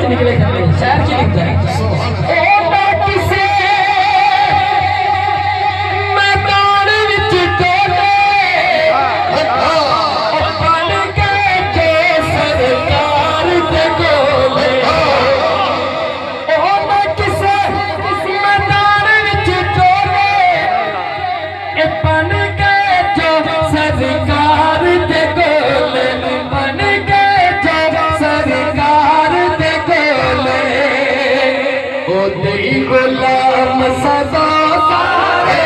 च निकले शहर च लिखता है गुलाम सदा सारे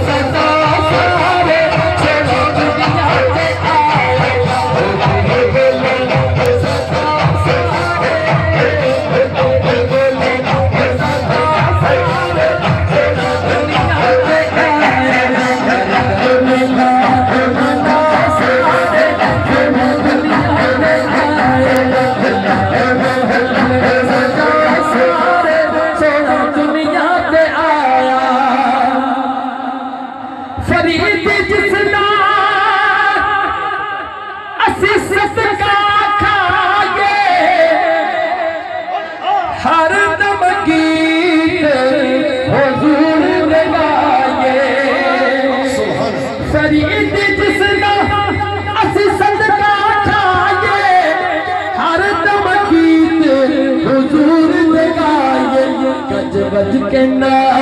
सदा सारे चलो दुनिया पे आए सदा सारे चलो दुनिया पे हर दम गीत हुजूर दे गाए फरीद जिसना असी सदका खाए हर दम गीत हुजूर दे गाए गज गज के ना